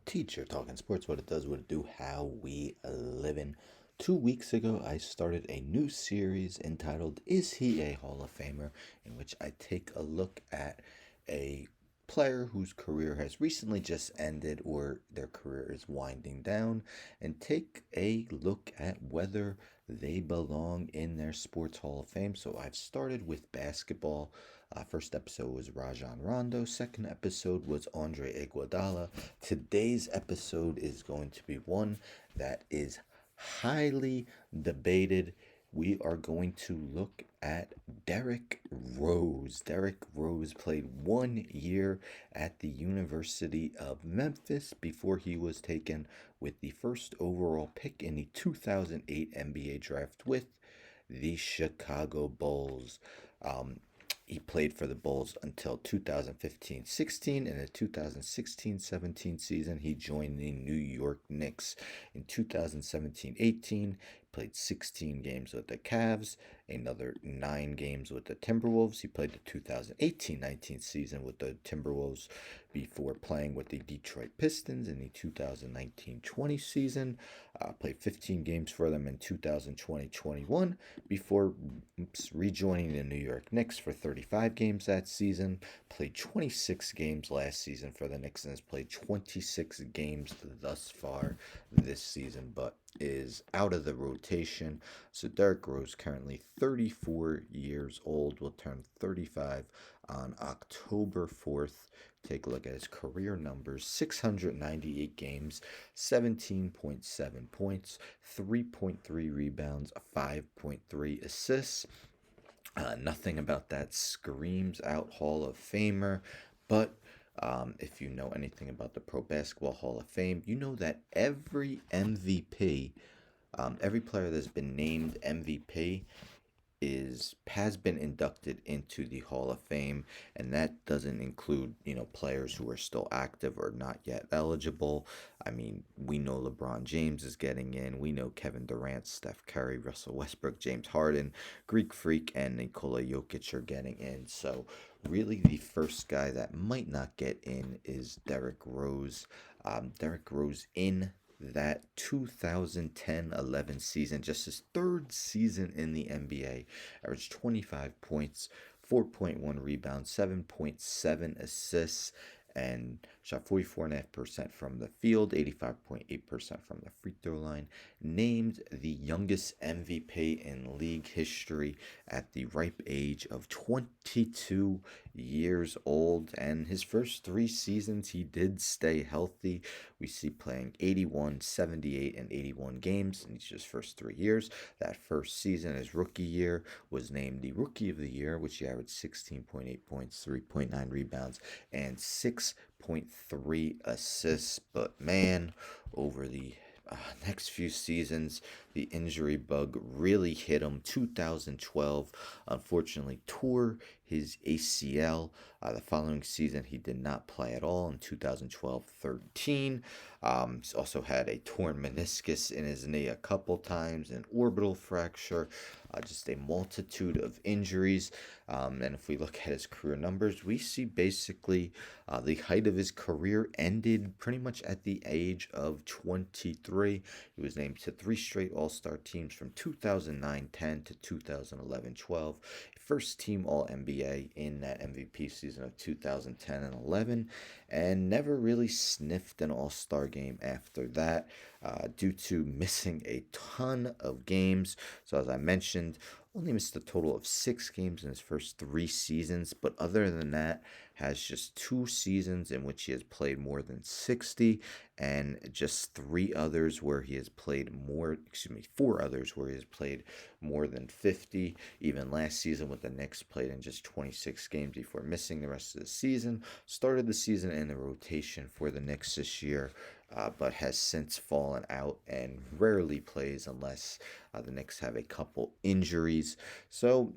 Teacher talking sports, what it does, what it do, how we living. 2 weeks ago, I started a new series entitled "Is He a Hall of Famer?" in which I take a look at a player whose career has recently just ended or their career is winding down, and take a look at whether they belong in their sports Hall of Fame. So I've started with basketball. First episode was Rajon Rondo. Second episode was Andre Iguodala. Today's episode is going to be one that is highly debated. We are going to look at Derrick Rose. Derrick Rose played 1 year at the University of Memphis before he was taken with the first overall pick in the 2008 NBA draft with the Chicago Bulls. Um, he played for the Bulls until 2015-16. In the 2016-17 season, he joined the New York Knicks. In 2017-18, played 16 games with the Cavs, another 9 games with the Timberwolves. He played the 2018-19 season with the Timberwolves before playing with the Detroit Pistons in the 2019-20 season. Played 15 games for them in 2020-21 before rejoining the New York Knicks for 35 games that season. Played 26 games last season for the Knicks and has played 26 games thus far this season, but is out of the rotation. So Derrick Rose, currently 34 years old, will turn 35 on October 4th. Take a look at his career numbers: 698 games, 17.7 points, 3.3 rebounds, 5.3 assists. Nothing about that screams out Hall of Famer, but if you know anything about the Pro Basketball Hall of Fame, you know that every MVP, every player that's been named MVP has been inducted into the Hall of Fame, and that doesn't include players who are still active or not yet eligible. I mean, we know LeBron James is getting in. We know Kevin Durant, Steph Curry, Russell Westbrook, James Harden, Greek Freak, and Nikola Jokic are getting in. So really, the first guy that might not get in is Derrick Rose. Derrick Rose in that 2010-11 season, just his third season in the NBA, averaged 25 points, 4.1 rebounds, 7.7 assists, and shot 44.5% from the field, 85.8% from the free throw line. Named the youngest MVP in league history at the ripe age of 22 years old. And his first 3 seasons, he did stay healthy. We see playing 81, 78, and 81 games in each of his first 3 years. That first season, his rookie year, was named the Rookie of the Year, which he averaged 16.8 points, 3.9 rebounds, and 6.3 assists. But man, over the next few seasons, the injury bug really hit him. 2012, unfortunately, tore his ACL. The following season, he did not play at all in 2012-13. He's also had a torn meniscus in his knee a couple times, an orbital fracture, just a multitude of injuries. And if we look at his career numbers, we see basically the height of his career ended pretty much at the age of 23. He was named to 3 straight All-Star teams from 2009-10 to 2011-12. First team All-NBA in that MVP season of 2010 and 11, and never really sniffed an All-Star game after that due to missing a ton of games. So as I mentioned, only missed a total of 6 games in his first 3 seasons, but other than that, has just 2 seasons in which he has played more than 60, and just 3 others where he has played more, 4 others where he has played more than 50. Even last season with the Knicks, played in just 26 games before missing the rest of the season. Started the season in the rotation for the Knicks this year, but has since fallen out and rarely plays unless the Knicks have a couple injuries. So,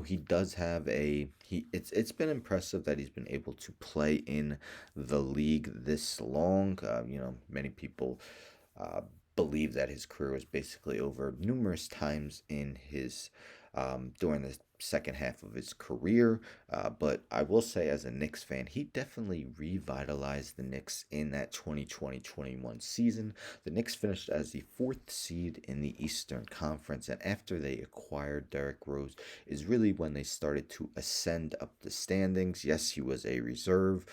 he does have it's been impressive that he's been able to play in the league this long. Many people uh, believe that his career was basically over numerous times in his during the second half of his career. But I will say, as a Knicks fan, he definitely revitalized the Knicks in that 2020-21 season. The Knicks finished as the fourth seed in the Eastern Conference, and after they acquired Derrick Rose, is really when they started to ascend up the standings. Yes, he was a reserve,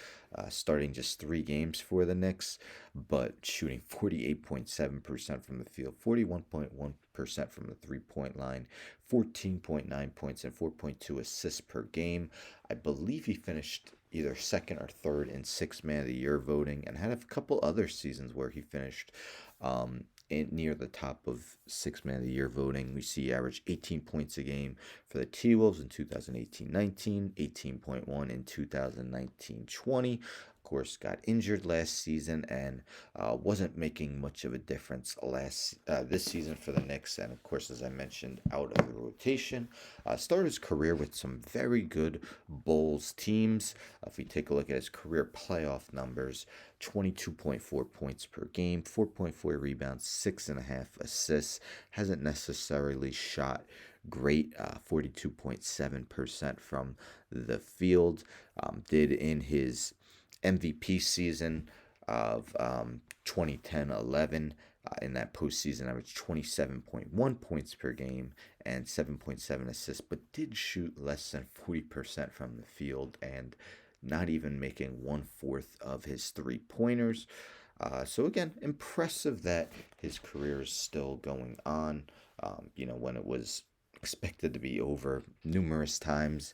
starting just 3 games for the Knicks, but shooting 48.7% from the field, 41.1% from the 3 point line, 14.9 points and 4.2 assists per game. I believe he finished either second or third in Sixth Man of the Year voting, and had a couple other seasons where he finished near the top of Sixth Man of the Year voting. We see he averaged 18 points a game for the T Wolves in 2018-19, 18.1 in 2019-20. Of course, got injured last season and wasn't making much of a difference this season for the Knicks. And of course, as I mentioned, out of the rotation. Started his career with some very good Bulls teams. If we take a look at his career playoff numbers, 22.4 points per game, 4.4 rebounds, 6.5 assists. Hasn't necessarily shot great, 42.7% from the field. Did in his MVP season of 2010-11. In that postseason, averaged 27.1 points per game and 7.7 assists, but did shoot less than 40% from the field and not even making 1/4 of his 3 pointers. So again, impressive that his career is still going on. When it was expected to be over numerous times.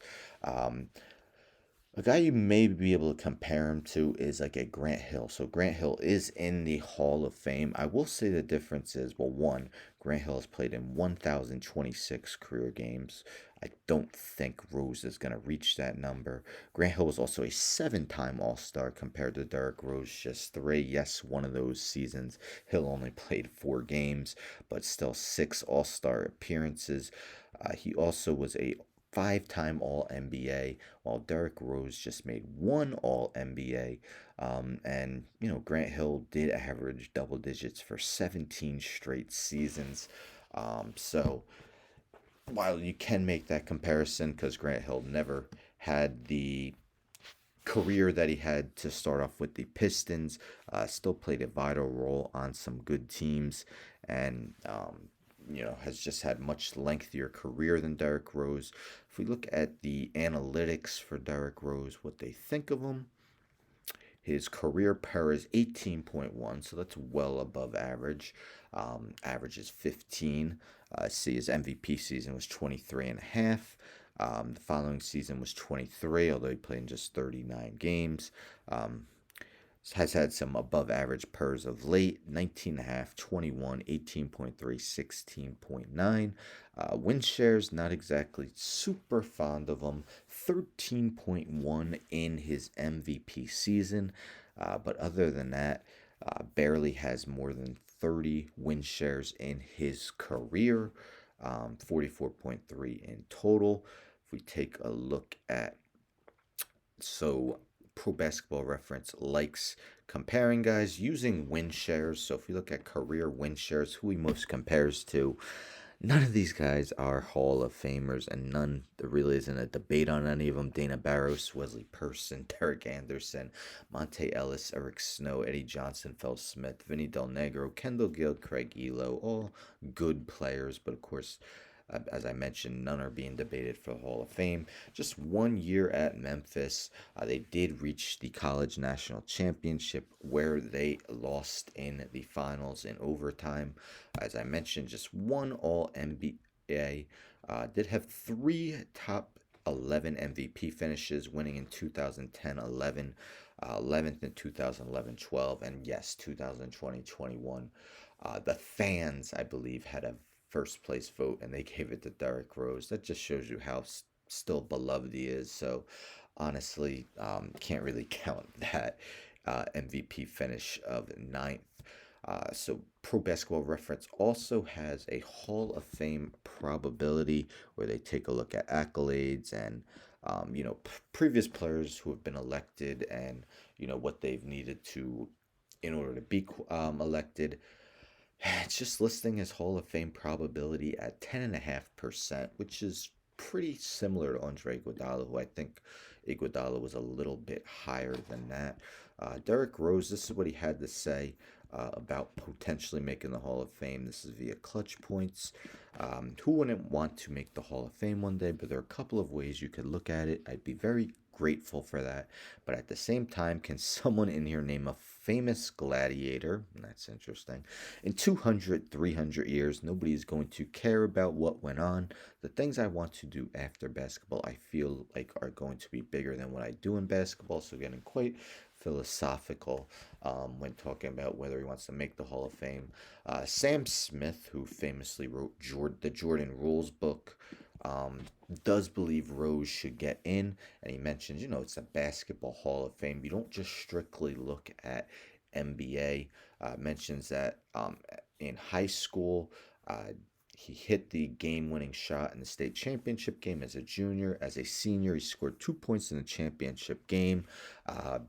A guy you may be able to compare him to is like a Grant Hill. So Grant Hill is in the Hall of Fame. I will say the difference is, well, one, Grant Hill has played in 1,026 career games. I don't think Rose is going to reach that number. Grant Hill was also a 7-time All-Star compared to Derrick Rose, just three. Yes, one of those seasons, Hill only played 4 games, but still 6 All-Star appearances. He also was a 5-time All NBA, while Derrick Rose just made one All NBA. Grant Hill did average double digits for 17 straight seasons. So while you can make that comparison, because Grant Hill never had the career that he had to start off with the Pistons, still played a vital role on some good teams, and has just had much lengthier career than Derrick Rose. If we look at the analytics for Derrick Rose, what they think of him, his career PER is 18.1, so that's well above average. Average is 15. See, his MVP season was 23 and a half. The following season was 23, although he played in just 39 games. Has had some above average PERs of late: 19.5, 21, 18.3, 16.9. Win shares, not exactly super fond of him. 13.1 in his MVP season. But other than that, barely has more than 30 win shares in his career. 44.3 in total. If we take a look at, so Pro Basketball Reference likes comparing guys using win shares. So if we look at career win shares, who he most compares to, none of these guys are Hall of Famers, and there really isn't a debate on any of them. Dana Barros, Wesley Person, Derek Anderson, Monte Ellis, Eric Snow, Eddie Johnson, Phil Smith, Vinny Del Negro, Kendall Gill, Craig Elo, all good players, but of course, as I mentioned, none are being debated for the Hall of Fame. Just 1 year at Memphis, they did reach the College National Championship, where they lost in the finals in overtime. As I mentioned, just one All NBA. Did have 3 top 11 MVP finishes, winning in 2010-11, 11th in 2011-12, and yes, 2020-21. The fans, I believe, had a first place vote, and they gave it to Derrick Rose. That just shows you how still beloved he is. So honestly, can't really count that MVP finish of ninth. So Pro Basketball Reference also has a Hall of Fame probability, where they take a look at accolades and previous players who have been elected, and what they've needed to in order to be elected. It's just listing his Hall of Fame probability at 10.5%, which is pretty similar to Andre Iguodala, who I think Iguodala was a little bit higher than that. Derrick Rose, this is what he had to say about potentially making the Hall of Fame. This is via Clutch Points. Who wouldn't want to make the Hall of Fame one day? But there are a couple of ways you could look at it. I'd be very grateful for that. But at the same time, can someone in here name a famous gladiator? That's interesting. In 200, 300 years, nobody's going to care about what went on. The things I want to do after basketball, I feel like are going to be bigger than what I do in basketball. So getting quite philosophical when talking about whether he wants to make the Hall of Fame. Sam Smith, who famously wrote the Jordan Rules book, um, does believe Rose should get in, and he mentions, it's a basketball Hall of Fame. You don't just strictly look at NBA. Mentions that in high school, uh, he hit the game-winning shot in the state championship game as a junior. As a senior, he scored 2 points in the championship game,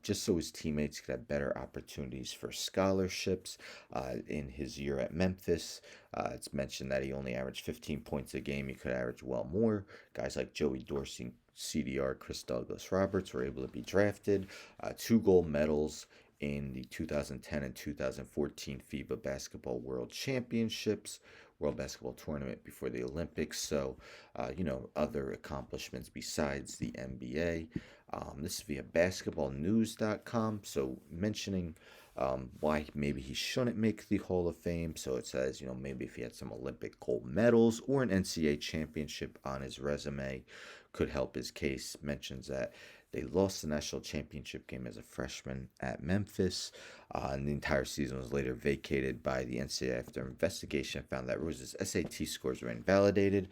just so his teammates could have better opportunities for scholarships. In his year at Memphis, it's mentioned that he only averaged 15 points a game. He could average well more. Guys like Joey Dorsey, CDR, Chris Douglas Roberts were able to be drafted. Two gold medals in the 2010 and 2014 FIBA Basketball World Championships, World Basketball Tournament before the Olympics. So, other accomplishments besides the NBA. This is via basketballnews.com. So, mentioning why maybe he shouldn't make the Hall of Fame. So it says, maybe if he had some Olympic gold medals or an NCAA championship on his resume, could help his case. Mentions that they lost the national championship game as a freshman at Memphis, and the entire season was later vacated by the NCAA after investigation found that Rose's SAT scores were invalidated.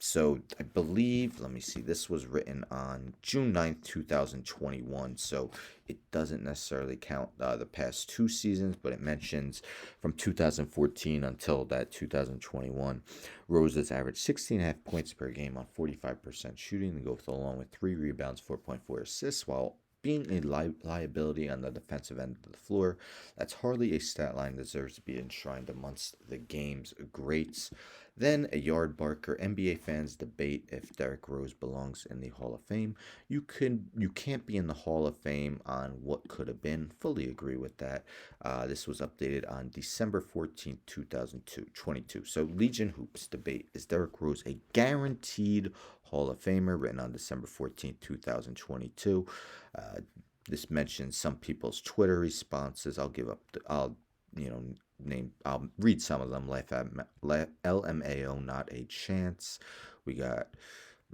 So I believe, let me see, this was written on June 9th, 2021. So it doesn't necessarily count the past two seasons, but it mentions from 2014 until that 2021. Rose has averaged 16.5 points per game on 45% shooting to go along with 3 rebounds, 4.4 assists, while being a liability on the defensive end of the floor. That's hardly a stat line that deserves to be enshrined amongst the game's greats. Then a yard barker. NBA fans debate if Derrick Rose belongs in the Hall of Fame. You can't be in the Hall of Fame on what could have been. Fully agree with that. This was updated on December 14th, 2022. So Legion Hoops debate, is Derrick Rose a guaranteed Hall of Famer? Written on December 14th, 2022. Uh, this mentions some people's Twitter responses. I'll name. I'll read some of them. Life at LMAO, not a chance. We got.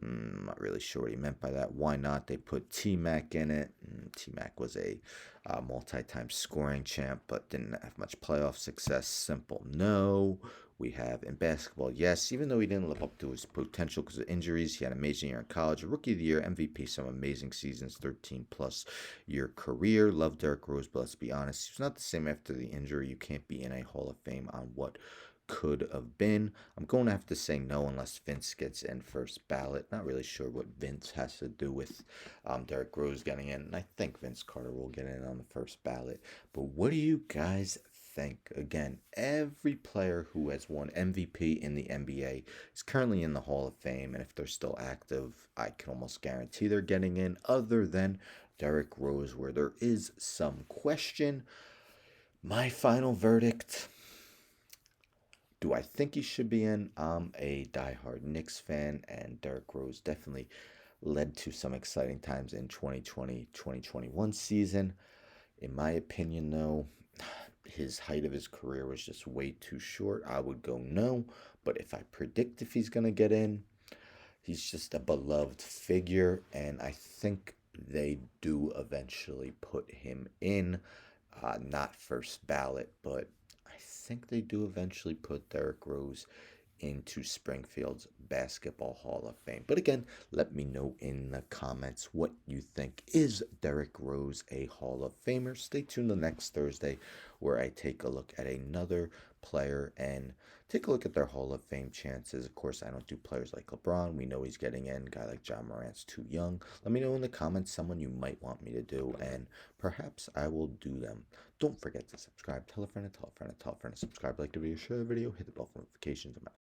Not really sure what he meant by that. Why not? They put T Mac in it. T Mac was a multi-time scoring champ, but didn't have much playoff success. Simple no. We have in basketball, yes, even though he didn't live up to his potential because of injuries, he had an amazing year in college, Rookie of the Year, MVP, some amazing seasons, 13 plus year career. Love Derrick Rose, but let's be honest, he's not the same after the injury. You can't be in a Hall of Fame on what could have been. I'm going to have to say no unless Vince gets in first ballot. Not really sure what Vince has to do with Derrick Rose getting in, and I think Vince Carter will get in on the first ballot. But what do you guys think? Again, every player who has won MVP in the NBA is currently in the Hall of Fame, and if they're still active, I can almost guarantee they're getting in, other than Derrick Rose, where there is some question. My final verdict: do I think he should be in? I'm a diehard Knicks fan, and Derrick Rose definitely led to some exciting times in 2020 2021 season. In my opinion, though, his height of his career was just way too short. I would go no, but if I predict if he's going to get in, he's just a beloved figure, and I think they do eventually put him in. Not first ballot, but I think they do eventually put Derrick Rose into Springfield's Basketball Hall of Fame. But again, let me know in the comments what you think. Is Derrick Rose a Hall of Famer? Stay tuned the next Thursday where I take a look at another player and take a look at their Hall of Fame chances. Of course, I don't do players like LeBron. We know he's getting in. A guy like John Morant's too young. Let me know in the comments someone you might want me to do, and perhaps I will do them. Don't forget to subscribe. Tell a friend and tell a friend and tell a friend to subscribe, like the video, share the video, hit the bell for notifications.